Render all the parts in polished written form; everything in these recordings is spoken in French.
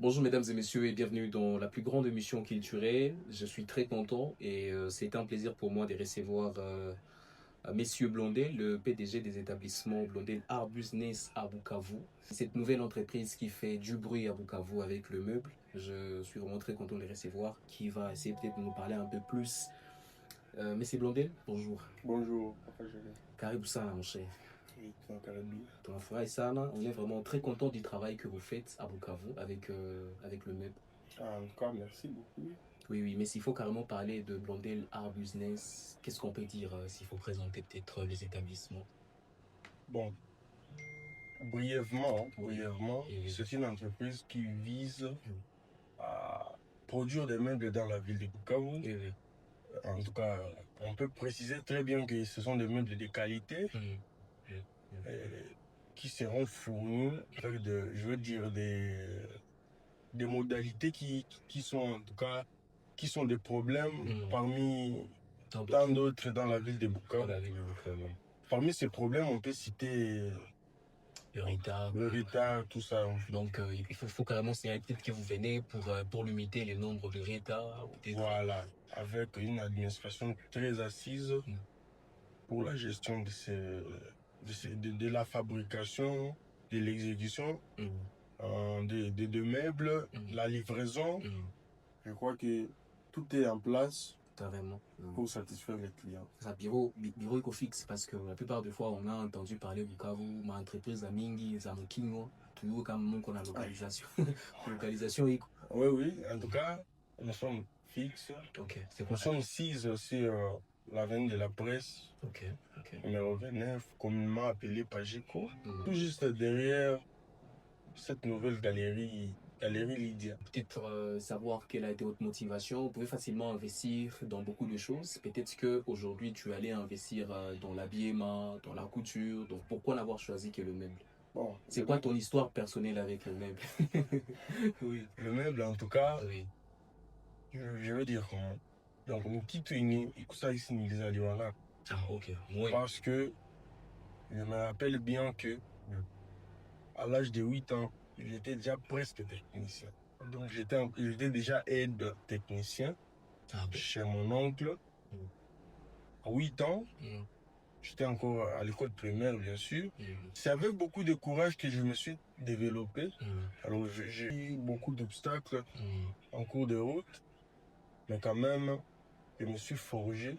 Bonjour mesdames et messieurs et bienvenue dans la plus grande émission culturelle. Je suis très content et c'est un plaisir pour moi de recevoir Messieurs Blondel, le PDG des établissements Blondel Art Business à Bukavu. Cette nouvelle entreprise qui fait du bruit à Bukavu avec le meuble. Je suis vraiment très content de les recevoir, qui va essayer peut-être de nous parler un peu plus. Messieurs Blondel, bonjour. Bonjour, Papa Julien. Karibu sana mon cher. Oui, ton Carabie. Tunafurahi sana, on est vraiment très content du travail que vous faites à Bukavu avec le meuble. Encore merci beaucoup. Oui, oui, mais s'il faut carrément parler de Blondel Art Business, qu'est-ce qu'on peut dire s'il faut présenter peut-être les établissements? Bon, brièvement, Oui. c'est une entreprise qui vise Oui. à produire des meubles dans la ville de Bukavu. Oui, oui. En tout cas, on peut préciser très bien que ce sont des meubles de qualité qui seront fournis avec des modalités qui sont en tout cas qui sont des problèmes parmi tant d'autres dans la ville de Bukavu. Parmi ces problèmes, on peut citer Le retard, tout ça. Donc, il faut carrément signaler peut-être que vous venez pour limiter le nombre de retards. Voilà, avec une administration très assise pour la gestion de la fabrication, de l'exécution de meubles, la livraison. Je crois que tout est en place Carrément. pour satisfaire les clients. Ça, bureau fixe parce que la plupart des fois, on a entendu parler de Bukavu, ma entreprise à Mingi, à Mokingo, toujours comme on a localisation. Localisation, oui. Oui, en tout cas, nous sommes fixes. Ok, nous sommes 6 sur l'avenue de la presse, numéro 29, communément appelé Pageco, tout juste derrière cette nouvelle galerie Lydia. Peut-être savoir quelle a été votre motivation. Vous pouvez facilement investir dans beaucoup de choses. Peut-être qu'aujourd'hui, tu allais investir dans l'habillement, dans la couture. Donc, pourquoi n'avoir choisi que le meuble? Bon, c'est quoi ton histoire personnelle avec le meuble? Oui, le meuble, en tout cas, oui. je veux dire comment. Donc, nous quittons ça ici, nous allons là. Ah, ok. Oui. Parce que je me rappelle bien que à l'âge de 8 ans, j'étais déjà presque technicien. Donc, j'étais déjà aide technicien chez mon oncle. À 8 ans, j'étais encore à l'école primaire, bien sûr. C'est avec beaucoup de courage que je me suis développé. Alors, j'ai eu beaucoup d'obstacles en cours de route. Mais quand même, je me suis forgé.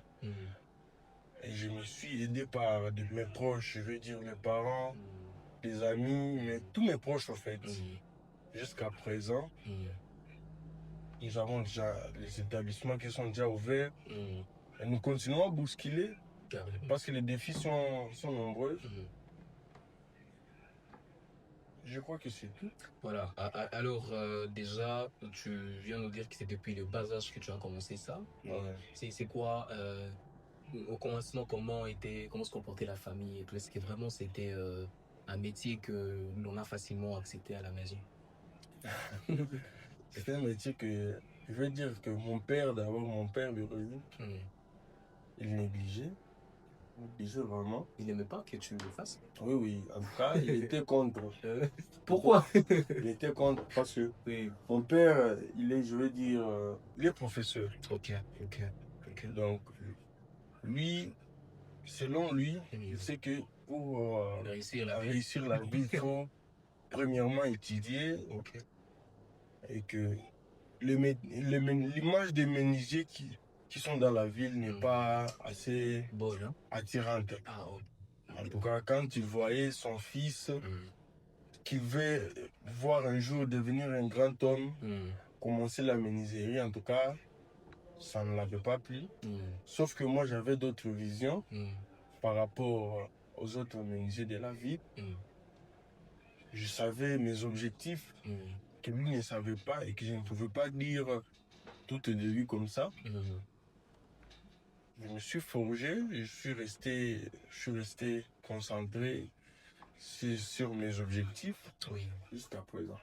Et je me suis aidé par mes proches, je veux dire mes parents, les amis, mais tous mes proches en fait. Jusqu'à présent, nous avons déjà les établissements qui sont déjà ouverts. Et nous continuons à bousculer parce que les défis sont nombreux. Je crois que c'est tout. Voilà. Alors, déjà, tu viens nous dire que c'est depuis le bas âge que tu as commencé ça. Ouais. C'est quoi, au commencement, comment se comportait la famille et tout? Est-ce que vraiment c'était un métier que l'on a facilement accepté à la maison? C'est un métier que, je veux dire que mon père biologique, il négligeait vraiment. Il n'aimait pas que tu le fasses? Oui, en tout cas, il était contre. Pourquoi? Il était contre parce que mon père, il est professeur. Ok. Donc, lui, selon lui, il sait que pour réussir la vie, il faut premièrement étudier et que l'image des menuisiers qui sont dans la ville n'est pas assez attirante. En tout cas, quand il voyait son fils qu'il veut voir un jour devenir un grand homme, commencer la menuiserie, en tout cas, ça ne l'avait pas plu. Sauf que moi, j'avais d'autres visions par rapport aux autres menuisiers de la ville. Je savais mes objectifs que lui ne savait pas et que je ne pouvais pas dire tout de lui comme ça. Je me suis forgé et je suis resté concentré sur mes objectifs jusqu'à présent.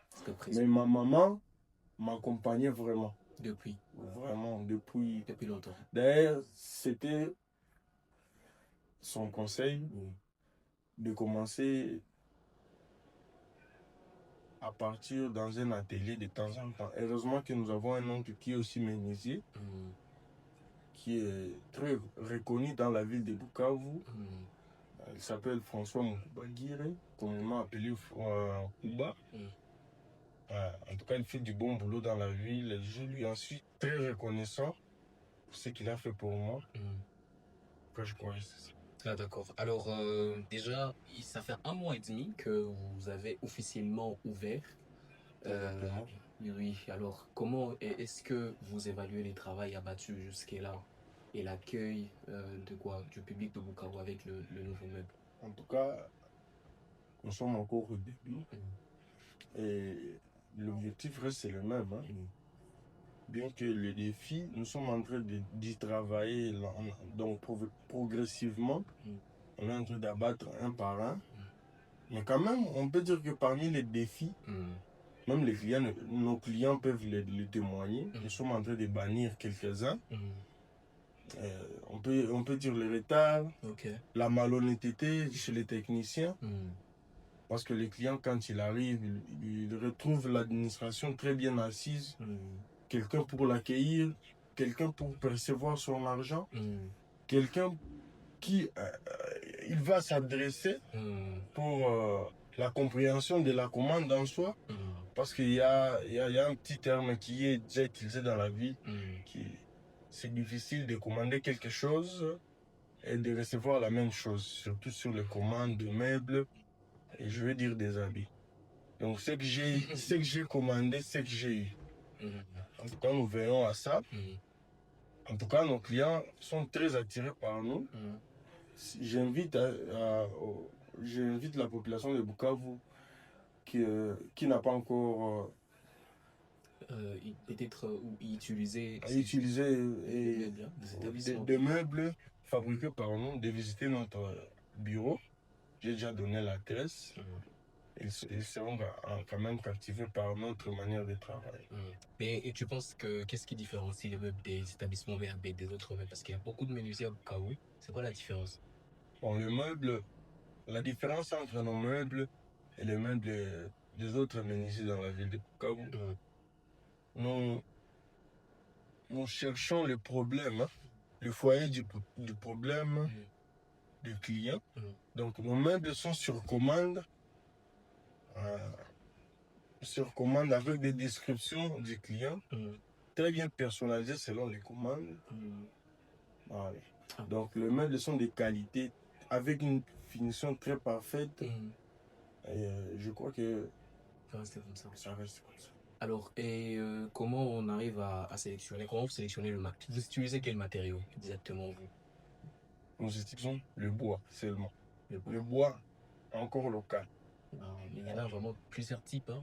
Mais ma maman m'accompagnait vraiment. Depuis longtemps. D'ailleurs, c'était son conseil de commencer à partir dans un atelier de temps en temps. Heureusement que nous avons un oncle qui est aussi menuisier, qui est très reconnu dans la ville de Bukavu. Il s'appelle François Moubaguiré, communément appelé Kuba. En tout cas, il fait du bon boulot dans la ville. Je lui en suis très reconnaissant pour ce qu'il a fait pour moi. Que je crois que c'est ça. Ah, d'accord. Alors, déjà, ça fait 1 mois et demi que vous avez officiellement ouvert. Oui, alors, comment est-ce que vous évaluez les travaux abattus jusqu'à là et l'accueil du public de Bukavu avec le nouveau meuble? En tout cas, nous sommes encore au début. Et l'objectif reste le même. Bien que le défi, nous sommes en train d'y travailler. Donc, progressivement, on est en train d'abattre un par un. Mais quand même, on peut dire que parmi les défis, même les clients, nos clients peuvent le témoigner. Nous sommes en train de bannir quelques-uns. On peut dire le retard, la malhonnêteté chez les techniciens. Parce que les clients, quand ils arrivent, ils retrouvent l'administration très bien assise. Quelqu'un pour l'accueillir, quelqu'un pour percevoir son argent, quelqu'un qui il va s'adresser pour la compréhension de la commande en soi. Parce qu'il y a un petit terme qui est déjà utilisé dans la vie, c'est difficile de commander quelque chose et de recevoir la même chose, surtout sur les commandes de meubles et je veux dire des habits. Donc ce que j'ai commandé, c'est que j'ai eu. En tout cas, nous verrons à ça. En tout cas, nos clients sont très attirés par nous. J'invite la population de Bukavu qui n'a pas encore peut-être utiliser des meubles fabriqués par nous, de visiter notre bureau. J'ai déjà donné l'adresse. Ils seront quand même captivés par notre manière de travailler. Et tu penses qu'est-ce qui différencie les meubles des établissements BAB des autres meubles? Parce qu'il y a beaucoup de menuisiers à Bukavu. C'est quoi la différence? Bon, la différence entre nos meubles et les meubles des autres menuisiers dans la ville de Bukavu, nous cherchons le problème, le foyer du problème du client. Donc nos meubles sont sur commande avec des descriptions du client, très bien personnalisées selon les commandes. Voilà. Donc les meubles sont de qualité, avec une finition très parfaite. Et je crois que ça reste comme ça. Ça reste comme ça. Alors, et comment on arrive à sélectionner? Comment vous sélectionnez le matériau? Vous utilisez quel matériau exactement, vous? Nous utilisons le bois seulement. Le bois encore local. Mais il y en a vraiment plusieurs types, hein?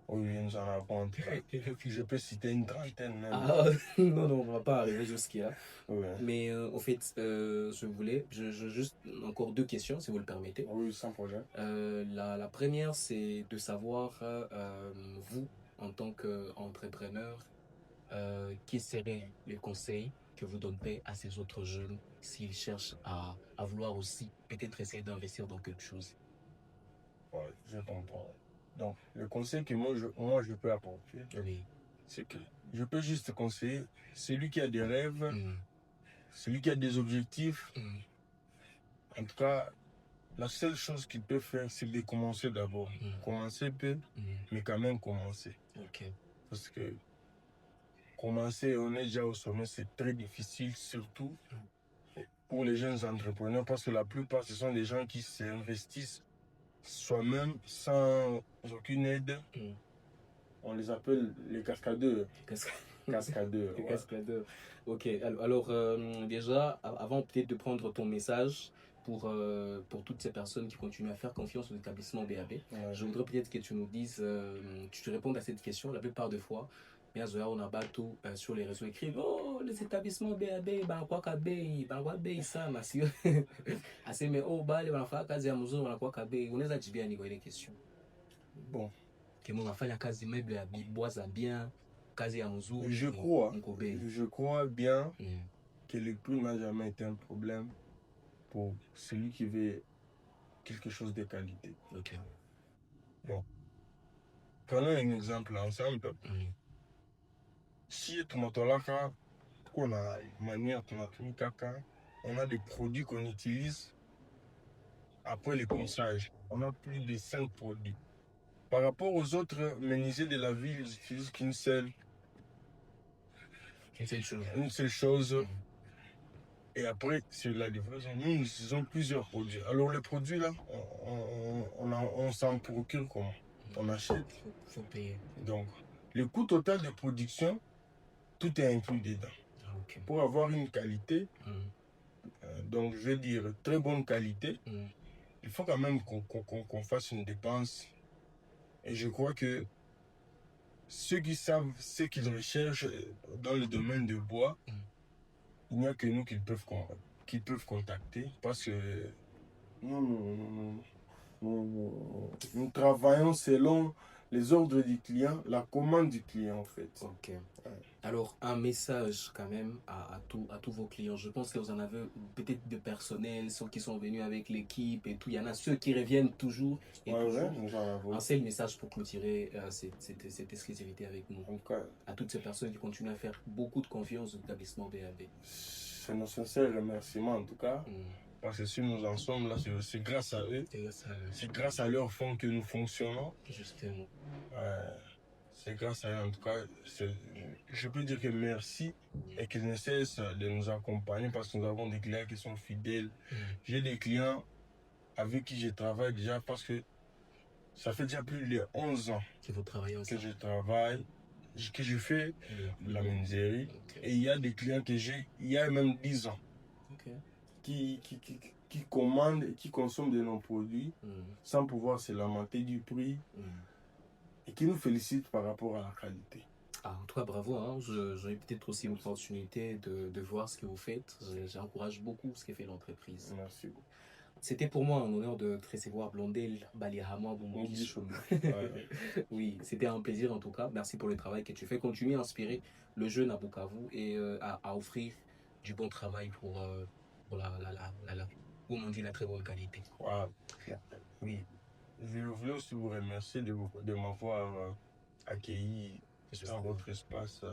Oui, nous en avons. Je peux citer une trentaine même. Non, on ne va pas arriver jusqu'à là. Ouais. Mais en fait, juste encore 2 questions, si vous le permettez. Oui, sans problème. La première, c'est de savoir, vous, en tant qu'entrepreneur, quels seraient les conseils que vous donnerez à ces autres jeunes s'ils cherchent à vouloir aussi peut-être essayer d'investir dans quelque chose? Ouais, je comprends. Donc, le conseil que moi je peux apporter, c'est que je peux juste conseiller celui qui a des rêves, celui qui a des objectifs. En tout cas, la seule chose qu'il peut faire, c'est de commencer d'abord. Commencer peu, mais quand même commencer. Parce que commencer, on est déjà au sommet, c'est très difficile, surtout pour les jeunes entrepreneurs, parce que la plupart, ce sont des gens qui s'investissent soi-même sans aucune aide. On les appelle les cascadeurs. Cascadeurs. Les cascadeurs. Ok, alors déjà, avant peut-être de prendre ton message pour toutes ces personnes qui continuent à faire confiance aux établissements BAB, je voudrais peut-être que tu nous dises, tu te répondes à cette question. La plupart des fois, on a battu sur les réseaux écrits, oh, les établissements BAB, quoi ça, monsieur. Assez, mais oh, les wanafanya kazi ya mzuri, wanakuwa kabe. Unaweza jibia ni kwa ile question. Bon. Kama unafanya kazi meuble ya biboza bien, kazi ya mzuri. Je crois bien que le prix n'a jamais été un problème pour celui qui veut quelque chose de qualité. Ok. Bon. prenons un exemple ensemble. Si Tomatolaka, qu'on a manière Tomatolaka, on a des produits qu'on utilise après le ponçage. On a plus de 5 produits. Par rapport aux autres menuisiers de la ville, ils n'utilisent qu'une seule chose. une seule chose. Et après, sur la livraison, nous utilisons plusieurs produits. Alors, les produits là, on s'en procure comment? On achète. Faut payer. Donc, le coût total de production, tout est inclus dedans. Ah, ok. Pour avoir une qualité, donc je vais dire très bonne qualité, il faut quand même qu'on fasse une dépense. Et je crois que ceux qui savent ce qu'ils recherchent dans le domaine du bois, il n'y a que nous qu'ils peuvent contacter parce que nous travaillons selon les ordres du client, la commande du client en fait. Ok. Alors, un message quand même à tous vos clients. Je pense que vous en avez peut-être de personnel, ceux qui sont venus avec l'équipe et tout. Il y en a ceux qui reviennent toujours. Et toujours. Nous en avons. Un seul message pour clôturer cette exclusivité avec nous. En tout cas, à toutes ces personnes qui continuent à faire beaucoup de confiance au établissement BAB. C'est nos sincères remerciements en tout cas. Parce que si nous en sommes là, c'est grâce à eux. C'est grâce à leur fonds que nous fonctionnons. Justement. C'est grâce à eux en tout cas. Je peux dire que merci et qu'ils ne cessent de nous accompagner parce que nous avons des clients qui sont fidèles. J'ai des clients avec qui je travaille déjà parce que ça fait déjà plus de 11 ans que vous travaillez ensemble. Que je travaille, que je fais de la menuiserie. Okay. Et il y a des clients que j'ai, il y a même 10 ans, qui commandent et qui consomment de nos produits sans pouvoir se lamenter du prix et qui nous félicitent par rapport à la qualité. Ah, en tout cas, bravo. Hein. J'ai peut-être aussi une opportunité de voir ce que vous faites. J'encourage beaucoup ce que fait l'entreprise. Merci beaucoup. C'était pour moi un honneur de te recevoir, Blondel Baliahama Boumounguicho. Oui, c'était un plaisir en tout cas. Merci pour le travail que tu fais. Continue à inspirer le jeune à Bukavu et à offrir du bon travail pour la très bonne qualité. Wow. Oui. Je voulais aussi vous remercier de m'avoir accueilli dans votre espace,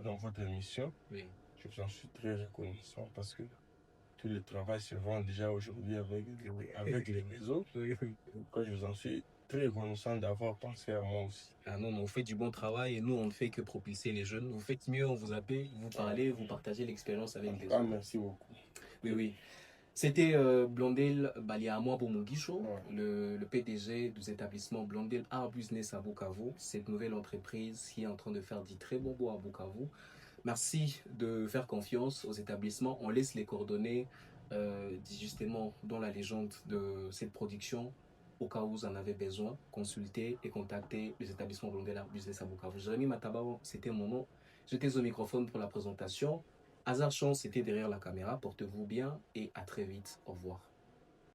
dans votre émission. Oui. Je vous en suis très reconnaissant parce que tout le travail se vend déjà aujourd'hui avec les réseaux. Quand je vous en suis très reconnaissant d'avoir pensé à moi aussi. Ah non, on fait du bon travail et nous, on ne fait que propulser les jeunes. Vous faites mieux, on vous appelle, vous parlez, vous partagez l'expérience avec les autres. Merci beaucoup. Oui. C'était Blondel Baliahama Boumounguicho, le PDG des établissements Blondel Art Business à Bukavu. Cette nouvelle entreprise qui est en train de faire du très bon bois à Bukavu. Merci de faire confiance aux établissements. On laisse les coordonnées justement dans la légende de cette production. Au cas où vous en avez besoin, consultez et contactez les établissements Blondel Art Business à Bukavu. Jérémy Matabao, c'était mon nom. J'étais au microphone pour la présentation. Hazard Chance, c'était derrière la caméra. Portez-vous bien et à très vite. Au revoir.